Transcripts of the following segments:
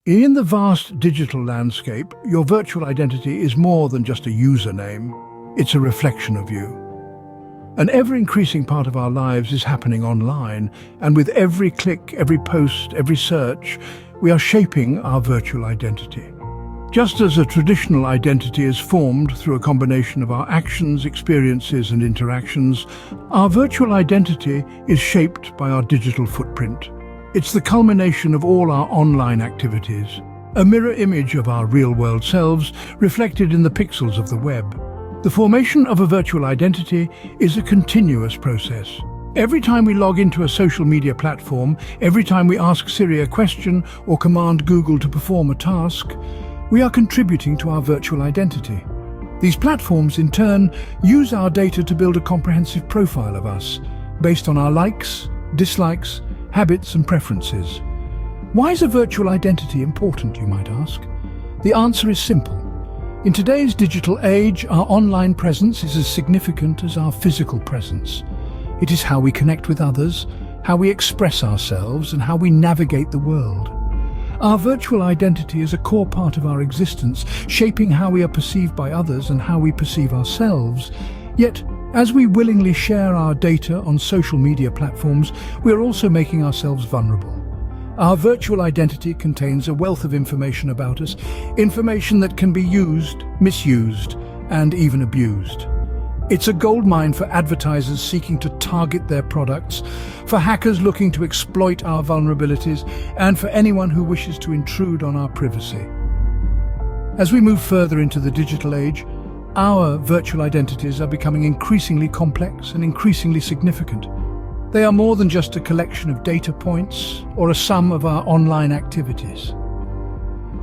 In the vast digital landscape, your virtual identity is more than just a username. It's a reflection of you. An ever-increasing part of our lives is happening online, and with every click, every post, every search, we are shaping our virtual identity. Just as a traditional identity is formed through a combination of our actions, experiences, and interactions, our virtual identity is shaped by our digital footprint. It's the culmination of all our online activities, a mirror image of our real-world selves reflected in the pixels of the web. The formation of a virtual identity is a continuous process. Every time we log into a social media platform, every time we ask Siri a question or command Google to perform a task, we are contributing to our virtual identity. These platforms, in turn, use our data to build a comprehensive profile of us, based on our likes, dislikes, habits and preferences. Why is a virtual identity important, you might ask? The answer is simple. In today's digital age, our online presence is as significant as our physical presence. It is how we connect with others, how we express ourselves, and how we navigate the world. Our virtual identity is a core part of our existence, shaping how we are perceived by others and how we perceive ourselves. Yet, as we willingly share our data on social media platforms, we are also making ourselves vulnerable. Our virtual identity contains a wealth of information about us, information that can be used, misused, and even abused. It's a goldmine for advertisers seeking to target their products, for hackers looking to exploit our vulnerabilities, and for anyone who wishes to intrude on our privacy. As we move further into the digital age, our virtual identities are becoming increasingly complex and increasingly significant. They are more than just a collection of data points or a sum of our online activities.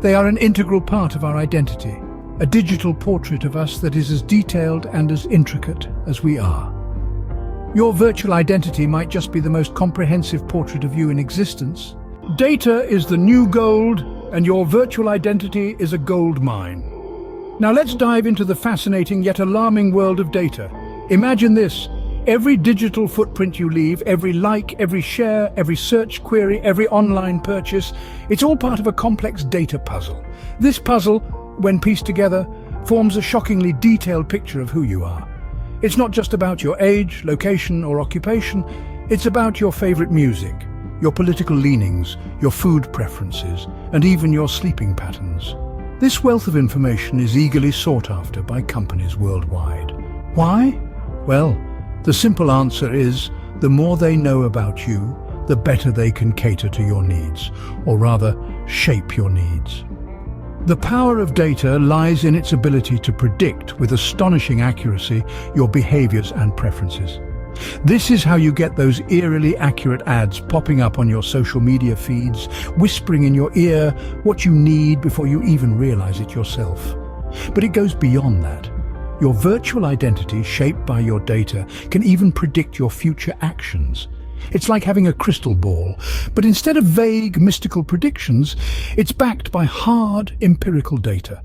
They are an integral part of our identity, a digital portrait of us that is as detailed and as intricate as we are. Your virtual identity might just be the most comprehensive portrait of you in existence. Data is the new gold, and your virtual identity is a gold mine. Now let's dive into the fascinating yet alarming world of data. Imagine this. Every digital footprint you leave, every like, every share, every search query, every online purchase, it's all part of a complex data puzzle. This puzzle, when pieced together, forms a shockingly detailed picture of who you are. It's not just about your age, location, or occupation. It's about your favorite music, your political leanings, your food preferences, and even your sleeping patterns. This wealth of information is eagerly sought after by companies worldwide. Why? Well, the simple answer is, the more they know about you, the better they can cater to your needs, or rather, shape your needs. The power of data lies in its ability to predict with astonishing accuracy your behaviors and preferences. This is how you get those eerily accurate ads popping up on your social media feeds, whispering in your ear what you need before you even realize it yourself. But it goes beyond that. Your virtual identity, shaped by your data, can even predict your future actions. It's like having a crystal ball, but instead of vague, mystical predictions, it's backed by hard, empirical data.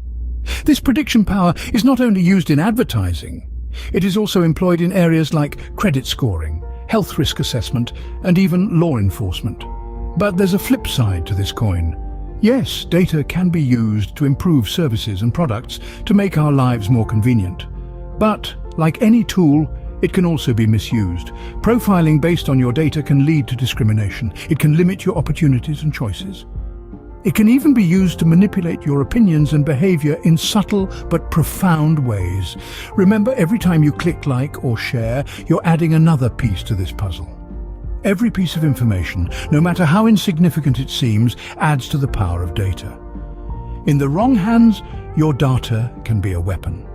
This prediction power is not only used in advertising, it is also employed in areas like credit scoring, health risk assessment, and even law enforcement. But there's a flip side to this coin. Yes, data can be used to improve services and products to make our lives more convenient. But, like any tool, it can also be misused. Profiling based on your data can lead to discrimination. It can limit your opportunities and choices. It can even be used to manipulate your opinions and behavior in subtle but profound ways. Remember, every time you click like or share, you're adding another piece to this puzzle. Every piece of information, no matter how insignificant it seems, adds to the power of data. In the wrong hands, your data can be a weapon.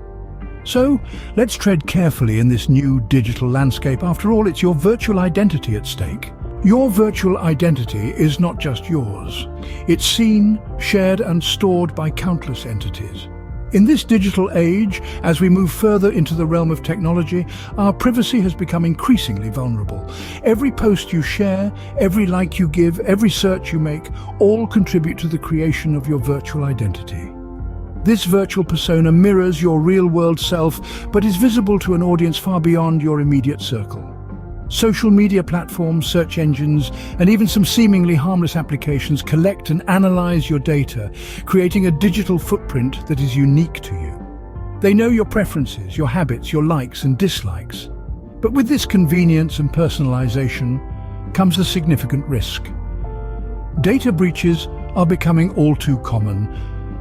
So, let's tread carefully in this new digital landscape. After all, it's your virtual identity at stake. Your virtual identity is not just yours. It's seen, shared, and stored by countless entities. In this digital age, as we move further into the realm of technology, our privacy has become increasingly vulnerable. Every post you share, every like you give, every search you make, all contribute to the creation of your virtual identity. This virtual persona mirrors your real-world self, but is visible to an audience far beyond your immediate circle. Social media platforms, search engines, and even some seemingly harmless applications collect and analyze your data, creating a digital footprint that is unique to you. They know your preferences, your habits, your likes and dislikes. But with this convenience and personalization comes a significant risk. Data breaches are becoming all too common,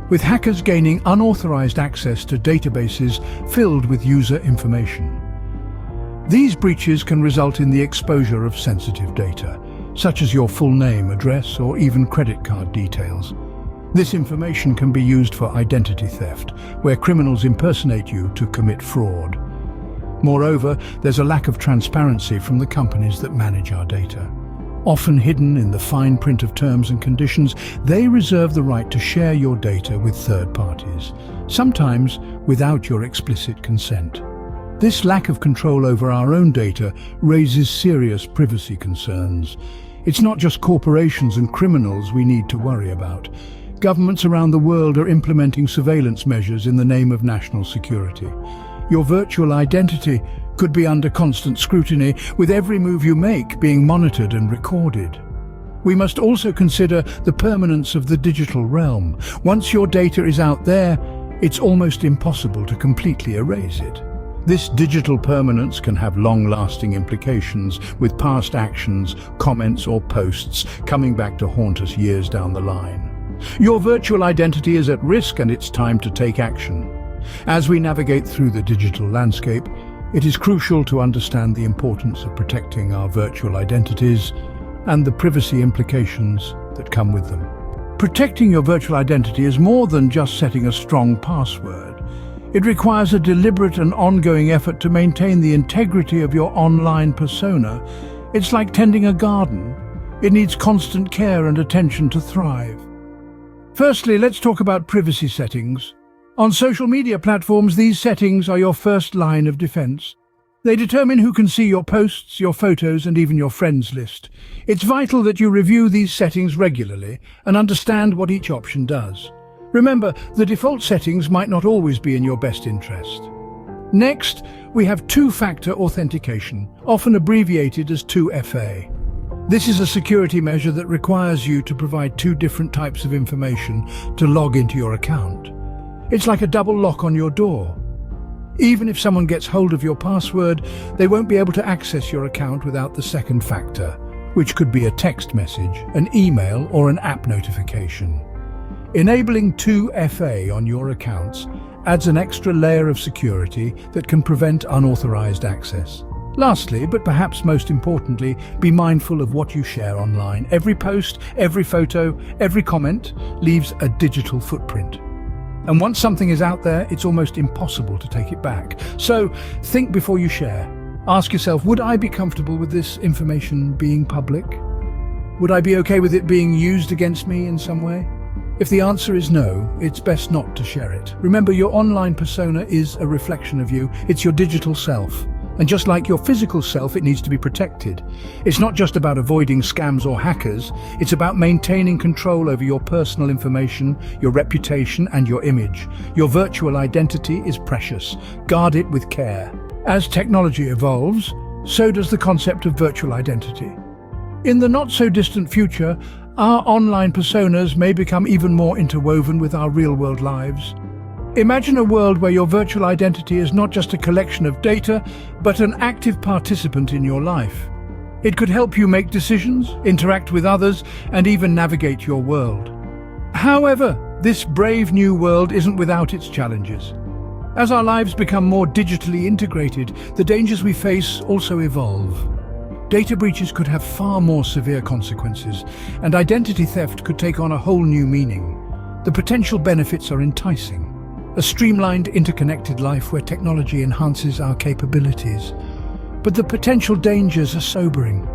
with hackers gaining unauthorized access to databases filled with user information. These breaches can result in the exposure of sensitive data, such as your full name, address, or even credit card details. This information can be used for identity theft, where criminals impersonate you to commit fraud. Moreover, there's a lack of transparency from the companies that manage our data. Often hidden in the fine print of terms and conditions, they reserve the right to share your data with third parties, sometimes without your explicit consent. This lack of control over our own data raises serious privacy concerns. It's not just corporations and criminals we need to worry about. Governments around the world are implementing surveillance measures in the name of national security. Your virtual identity could be under constant scrutiny, with every move you make being monitored and recorded. We must also consider the permanence of the digital realm. Once your data is out there, it's almost impossible to completely erase it. This digital permanence can have long-lasting implications, with past actions, comments or posts coming back to haunt us years down the line. Your virtual identity is at risk, and it's time to take action. As we navigate through the digital landscape, it is crucial to understand the importance of protecting our virtual identities and the privacy implications that come with them. Protecting your virtual identity is more than just setting a strong password. It requires a deliberate and ongoing effort to maintain the integrity of your online persona. It's like tending a garden. It needs constant care and attention to thrive. Firstly, let's talk about privacy settings. On social media platforms, these settings are your first line of defense. They determine who can see your posts, your photos, and even your friends list. It's vital that you review these settings regularly and understand what each option does. Remember, the default settings might not always be in your best interest. Next, we have two-factor authentication, often abbreviated as 2FA. This is a security measure that requires you to provide two different types of information to log into your account. It's like a double lock on your door. Even if someone gets hold of your password, they won't be able to access your account without the second factor, which could be a text message, an email, or an app notification. Enabling 2FA on your accounts adds an extra layer of security that can prevent unauthorized access. Lastly, but perhaps most importantly, be mindful of what you share online. Every post, every photo, every comment leaves a digital footprint. And once something is out there, it's almost impossible to take it back. So think before you share. Ask yourself, would I be comfortable with this information being public? Would I be okay with it being used against me in some way? If the answer is no, it's best not to share it. Remember, your online persona is a reflection of you. It's your digital self. And just like your physical self, it needs to be protected. It's not just about avoiding scams or hackers. It's about maintaining control over your personal information, your reputation, and your image. Your virtual identity is precious. Guard it with care. As technology evolves, so does the concept of virtual identity. In the not-so-distant future, our online personas may become even more interwoven with our real-world lives. Imagine a world where your virtual identity is not just a collection of data, but an active participant in your life. It could help you make decisions, interact with others, and even navigate your world. However, this brave new world isn't without its challenges. As our lives become more digitally integrated, the dangers we face also evolve. Data breaches could have far more severe consequences, and identity theft could take on a whole new meaning. The potential benefits are enticing. A streamlined, interconnected life where technology enhances our capabilities. But the potential dangers are sobering.